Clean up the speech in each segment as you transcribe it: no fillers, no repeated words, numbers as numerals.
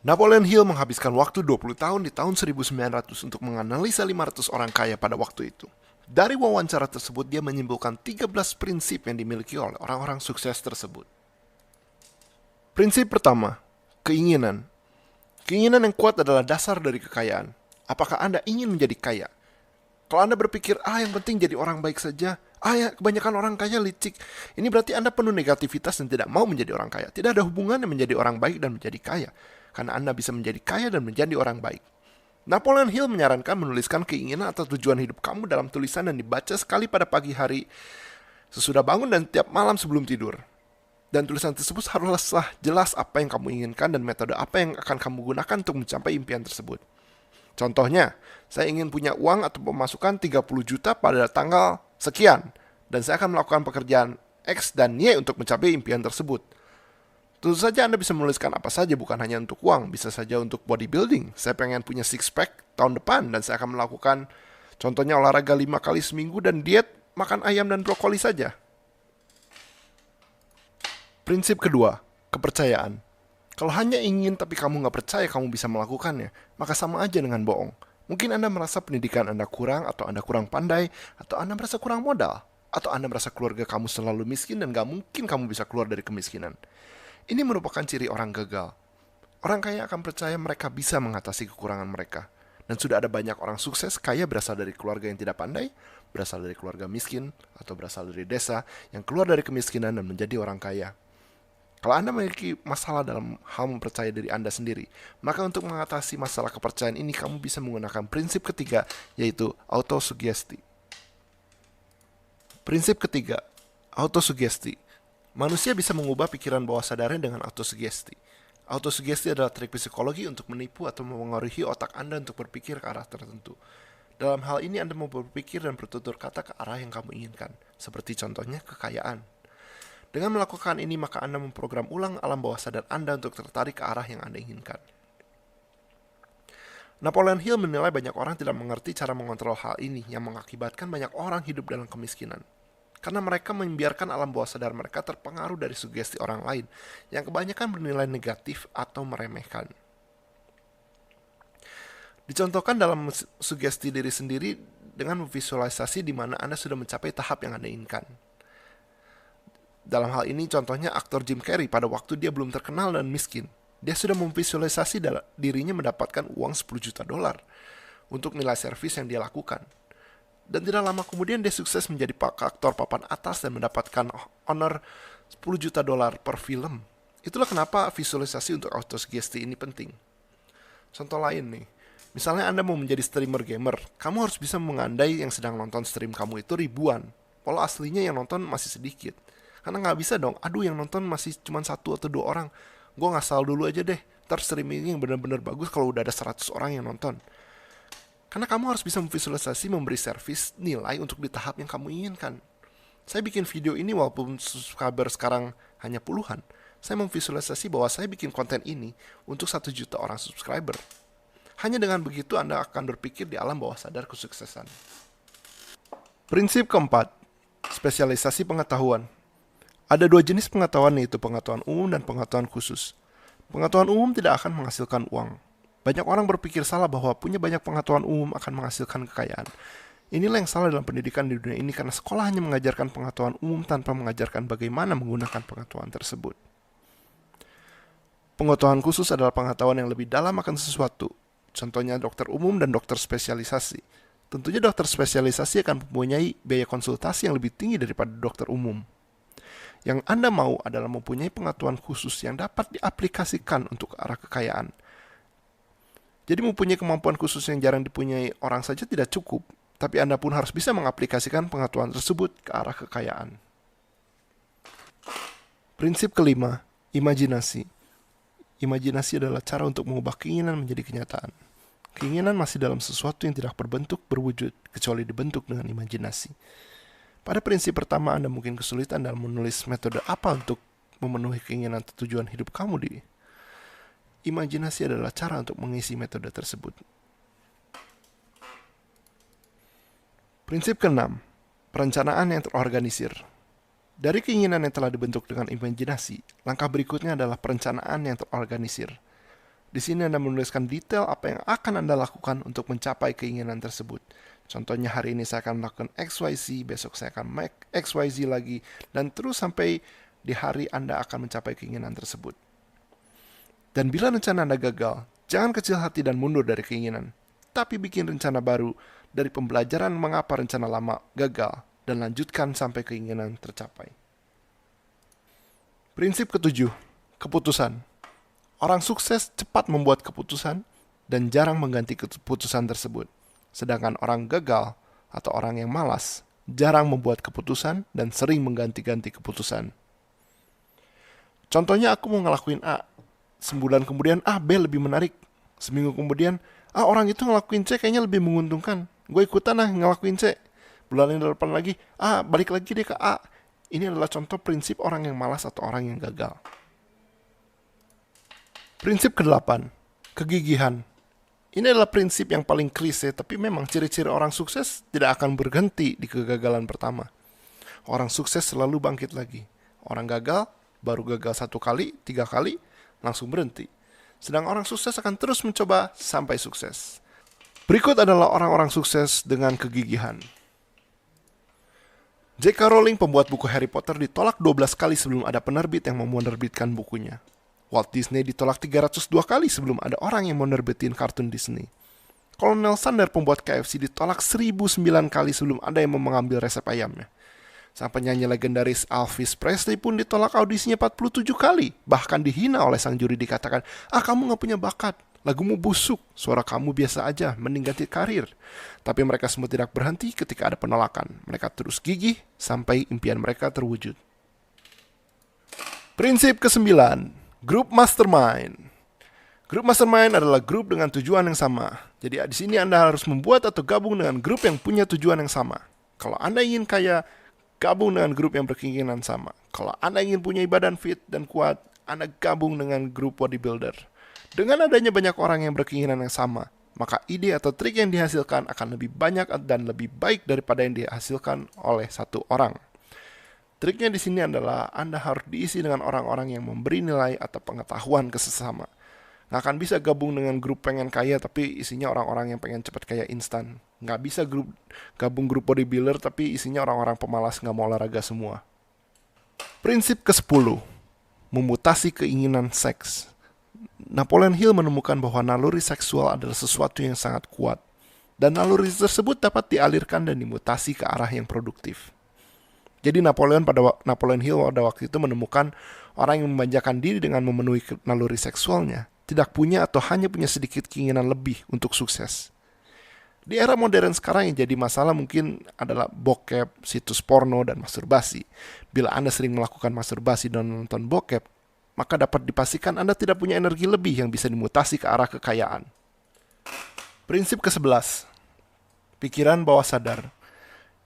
Napoleon Hill menghabiskan waktu 20 tahun di tahun 1900 untuk menganalisa 500 orang kaya pada waktu itu. Dari wawancara tersebut, dia menyimpulkan 13 prinsip yang dimiliki oleh orang-orang sukses tersebut. Prinsip pertama, keinginan. Keinginan yang kuat adalah dasar dari kekayaan. Apakah Anda ingin menjadi kaya? Kalau Anda berpikir, yang penting jadi orang baik saja, ya kebanyakan orang kaya licik, ini berarti Anda penuh negativitas dan tidak mau menjadi orang kaya. Tidak ada hubungannya menjadi orang baik dan menjadi kaya, karena Anda bisa menjadi kaya dan menjadi orang baik. Napoleon Hill menyarankan menuliskan keinginan atau tujuan hidup kamu dalam tulisan dan dibaca sekali pada pagi hari, sesudah bangun dan tiap malam sebelum tidur. Dan tulisan tersebut haruslah jelas apa yang kamu inginkan dan metode apa yang akan kamu gunakan untuk mencapai impian tersebut. Contohnya, saya ingin punya uang atau pemasukan 30 juta pada tanggal sekian, dan saya akan melakukan pekerjaan X dan Y untuk mencapai impian tersebut. Tentu saja Anda bisa menuliskan apa saja, bukan hanya untuk uang, bisa saja untuk bodybuilding. Saya pengen punya six pack tahun depan, dan saya akan melakukan contohnya olahraga 5 kali seminggu dan diet makan ayam dan brokoli saja. Prinsip kedua, kepercayaan. Kalau hanya ingin tapi kamu nggak percaya kamu bisa melakukannya, maka sama aja dengan bohong. Mungkin Anda merasa pendidikan Anda kurang, atau Anda kurang pandai, atau Anda merasa kurang modal, atau Anda merasa keluarga kamu selalu miskin dan gak mungkin kamu bisa keluar dari kemiskinan. Ini merupakan ciri orang gagal. Orang kaya akan percaya mereka bisa mengatasi kekurangan mereka. Dan sudah ada banyak orang sukses kaya berasal dari keluarga yang tidak pandai, berasal dari keluarga miskin, atau berasal dari desa yang keluar dari kemiskinan dan menjadi orang kaya. Kalau Anda memiliki masalah dalam hal mempercaya diri Anda sendiri, maka untuk mengatasi masalah kepercayaan ini kamu bisa menggunakan prinsip ketiga, yaitu autosugesti. Prinsip ketiga, autosugesti. Manusia bisa mengubah pikiran bawah sadarnya dengan autosugesti. Autosugesti adalah trik psikologi untuk menipu atau memengaruhi otak Anda untuk berpikir ke arah tertentu. Dalam hal ini Anda mau berpikir dan bertutur kata ke arah yang kamu inginkan, seperti contohnya kekayaan. Dengan melakukan ini, maka Anda memprogram ulang alam bawah sadar Anda untuk tertarik ke arah yang Anda inginkan. Napoleon Hill menilai banyak orang tidak mengerti cara mengontrol hal ini yang mengakibatkan banyak orang hidup dalam kemiskinan. Karena mereka membiarkan alam bawah sadar mereka terpengaruh dari sugesti orang lain yang kebanyakan bernilai negatif atau meremehkan. Dicontohkan dalam sugesti diri sendiri dengan memvisualisasi di mana Anda sudah mencapai tahap yang Anda inginkan. Dalam hal ini contohnya aktor Jim Carrey pada waktu dia belum terkenal dan miskin. Dia sudah memvisualisasi dirinya mendapatkan uang 10 juta dolar untuk nilai servis yang dia lakukan. Dan tidak lama kemudian dia sukses menjadi aktor papan atas dan mendapatkan honor 10 juta dolar per film. Itulah kenapa visualisasi untuk autosugesti ini penting. Contoh lain nih, misalnya Anda mau menjadi streamer gamer, kamu harus bisa mengandai yang sedang nonton stream kamu itu ribuan, walau aslinya yang nonton masih sedikit. Karena nggak bisa dong, yang nonton masih cuma 1 atau 2 orang. Gue ngasal dulu aja deh, ntar streaming yang benar-benar bagus kalau udah ada 100 orang yang nonton. Karena kamu harus bisa memvisualisasi memberi servis nilai untuk di tahap yang kamu inginkan. Saya bikin video ini walaupun subscriber sekarang hanya puluhan. Saya memvisualisasi bahwa saya bikin konten ini untuk 1 juta orang subscriber. Hanya dengan begitu Anda akan berpikir di alam bawah sadar kesuksesan. Prinsip keempat, spesialisasi pengetahuan. Ada 2 jenis pengetahuan, yaitu pengetahuan umum dan pengetahuan khusus. Pengetahuan umum tidak akan menghasilkan uang. Banyak orang berpikir salah bahwa punya banyak pengetahuan umum akan menghasilkan kekayaan. Inilah yang salah dalam pendidikan di dunia ini, karena sekolah hanya mengajarkan pengetahuan umum tanpa mengajarkan bagaimana menggunakan pengetahuan tersebut. Pengetahuan khusus adalah pengetahuan yang lebih dalam akan sesuatu. Contohnya dokter umum dan dokter spesialisasi. Tentunya dokter spesialisasi akan mempunyai biaya konsultasi yang lebih tinggi daripada dokter umum. Yang Anda mau adalah mempunyai pengetahuan khusus yang dapat diaplikasikan untuk arah kekayaan. Jadi mempunyai kemampuan khusus yang jarang dipunyai orang saja tidak cukup, tapi Anda pun harus bisa mengaplikasikan pengetahuan tersebut ke arah kekayaan. Prinsip kelima, imajinasi. Imajinasi adalah cara untuk mengubah keinginan menjadi kenyataan. Keinginan masih dalam sesuatu yang tidak berbentuk berwujud, kecuali dibentuk dengan imajinasi. Pada prinsip pertama, Anda mungkin kesulitan dalam menulis metode apa untuk memenuhi keinginan atau tujuan hidup kamu di. Imajinasi adalah cara untuk mengisi metode tersebut. Prinsip keenam, perencanaan yang terorganisir. Dari keinginan yang telah dibentuk dengan imajinasi, langkah berikutnya adalah perencanaan yang terorganisir. Di sini Anda menuliskan detail apa yang akan Anda lakukan untuk mencapai keinginan tersebut. Contohnya hari ini saya akan melakukan XYZ, besok saya akan make XYZ lagi, dan terus sampai di hari Anda akan mencapai keinginan tersebut. Dan bila rencana Anda gagal, jangan kecil hati dan mundur dari keinginan, tapi bikin rencana baru dari pembelajaran mengapa rencana lama gagal, dan lanjutkan sampai keinginan tercapai. Prinsip ketujuh, keputusan. Orang sukses cepat membuat keputusan dan jarang mengganti keputusan tersebut. Sedangkan orang gagal atau orang yang malas jarang membuat keputusan dan sering mengganti-ganti keputusan. Contohnya aku mau ngelakuin A, sebulan kemudian B lebih menarik. Seminggu kemudian orang itu ngelakuin C kayaknya lebih menguntungkan. Gue ikutan ngelakuin C. Bulan yang depan lagi balik lagi deh ke A. Ini adalah contoh prinsip orang yang malas atau orang yang gagal. Prinsip ke-8, kegigihan. Ini adalah prinsip yang paling klise, tapi memang ciri-ciri orang sukses tidak akan berhenti di kegagalan pertama. Orang sukses selalu bangkit lagi. Orang gagal, baru gagal 1 kali, 3 kali, langsung berhenti. Sedang orang sukses akan terus mencoba sampai sukses. Berikut adalah orang-orang sukses dengan kegigihan. J.K. Rowling, pembuat buku Harry Potter, ditolak 12 kali sebelum ada penerbit yang mau menerbitkan bukunya. Walt Disney ditolak 302 kali sebelum ada orang yang mau nerbitin kartun Disney. Colonel Sanders, pembuat KFC, ditolak 1009 kali sebelum ada yang mau mengambil resep ayamnya. Sang penyanyi legendaris Elvis Presley pun ditolak audisinya 47 kali. Bahkan dihina oleh sang juri, dikatakan, kamu gak punya bakat, lagumu busuk, suara kamu biasa aja, mending ganti karir. Tapi mereka semua tidak berhenti ketika ada penolakan. Mereka terus gigih sampai impian mereka terwujud. Prinsip ke-9, grup mastermind. Grup mastermind adalah grup dengan tujuan yang sama. Jadi di sini Anda harus membuat atau gabung dengan grup yang punya tujuan yang sama. Kalau Anda ingin kaya, gabung dengan grup yang berkeinginan sama. Kalau Anda ingin punya badan fit dan kuat, Anda gabung dengan grup bodybuilder. Dengan adanya banyak orang yang berkeinginan yang sama, maka ide atau trik yang dihasilkan akan lebih banyak dan lebih baik daripada yang dihasilkan oleh satu orang. Triknya di sini adalah Anda harus diisi dengan orang-orang yang memberi nilai atau pengetahuan ke sesama. Nggak akan bisa gabung dengan grup pengen kaya tapi isinya orang-orang yang pengen cepat kaya instan. Nggak bisa gabung grup bodybuilder tapi isinya orang-orang pemalas nggak mau olahraga semua. Prinsip ke-10, memutasi keinginan seks. Napoleon Hill menemukan bahwa naluri seksual adalah sesuatu yang sangat kuat. Dan naluri tersebut dapat dialirkan dan dimutasi ke arah yang produktif. Jadi Napoleon Hill pada waktu itu menemukan orang yang memanjakan diri dengan memenuhi naluri seksualnya tidak punya atau hanya punya sedikit keinginan lebih untuk sukses. Di era modern sekarang yang jadi masalah mungkin adalah bokep, situs porno, dan masturbasi. Bila Anda sering melakukan masturbasi dan nonton bokep, maka dapat dipastikan Anda tidak punya energi lebih yang bisa dimutasi ke arah kekayaan. Prinsip ke-11, pikiran bawah sadar.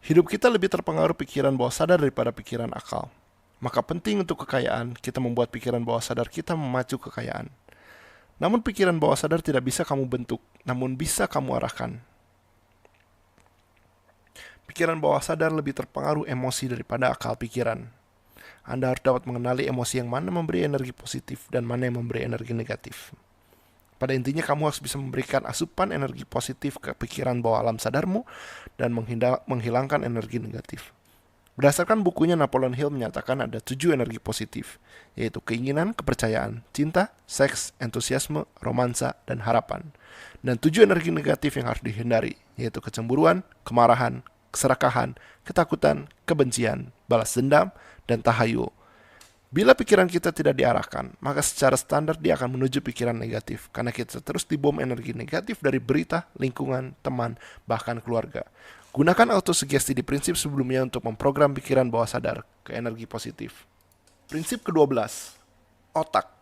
Hidup kita lebih terpengaruh pikiran bawah sadar daripada pikiran akal. Maka penting untuk kekayaan, kita membuat pikiran bawah sadar kita memacu kekayaan. Namun pikiran bawah sadar tidak bisa kamu bentuk, namun bisa kamu arahkan. Pikiran bawah sadar lebih terpengaruh emosi daripada akal pikiran. Anda harus dapat mengenali emosi yang mana memberi energi positif dan mana yang memberi energi negatif. Pada intinya kamu harus bisa memberikan asupan energi positif ke pikiran bawah alam sadarmu dan menghilangkan energi negatif. Berdasarkan bukunya, Napoleon Hill menyatakan ada 7 energi positif, yaitu keinginan, kepercayaan, cinta, seks, entusiasme, romansa, dan harapan. Dan 7 energi negatif yang harus dihindari, yaitu kecemburuan, kemarahan, keserakahan, ketakutan, kebencian, balas dendam, dan tahayul. Bila pikiran kita tidak diarahkan, maka secara standar dia akan menuju pikiran negatif, karena kita terus dibom energi negatif dari berita, lingkungan, teman, bahkan keluarga. Gunakan autosugesti di prinsip sebelumnya untuk memprogram pikiran bawah sadar ke energi positif. Prinsip ke-12, otak.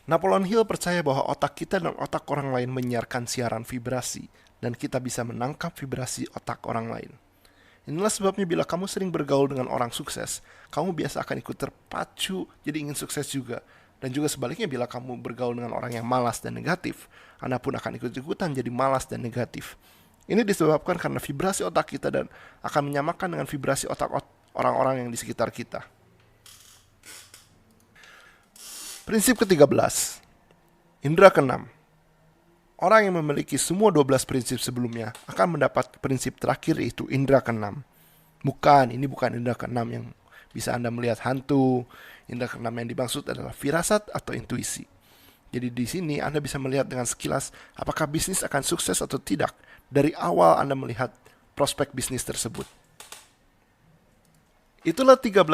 Napoleon Hill percaya bahwa otak kita dan otak orang lain menyiarkan siaran vibrasi, dan kita bisa menangkap vibrasi otak orang lain. Inilah sebabnya bila kamu sering bergaul dengan orang sukses, kamu biasa akan ikut terpacu jadi ingin sukses juga. Dan juga sebaliknya bila kamu bergaul dengan orang yang malas dan negatif, Anda pun akan ikut-ikutan jadi malas dan negatif. Ini disebabkan karena vibrasi otak kita dan akan menyamakan dengan vibrasi otak orang-orang yang di sekitar kita. Prinsip ke-13, Indra keenam. Orang yang memiliki semua 12 prinsip sebelumnya akan mendapat prinsip terakhir, yaitu indra keenam. Ini bukan indra keenam yang bisa Anda melihat hantu. Indra keenam yang dimaksud adalah firasat atau intuisi. Jadi di sini Anda bisa melihat dengan sekilas apakah bisnis akan sukses atau tidak dari awal Anda melihat prospek bisnis tersebut. Itulah 13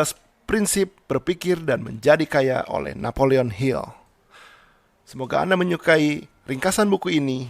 prinsip berpikir dan menjadi kaya oleh Napoleon Hill. Semoga Anda menyukai ringkasan buku ini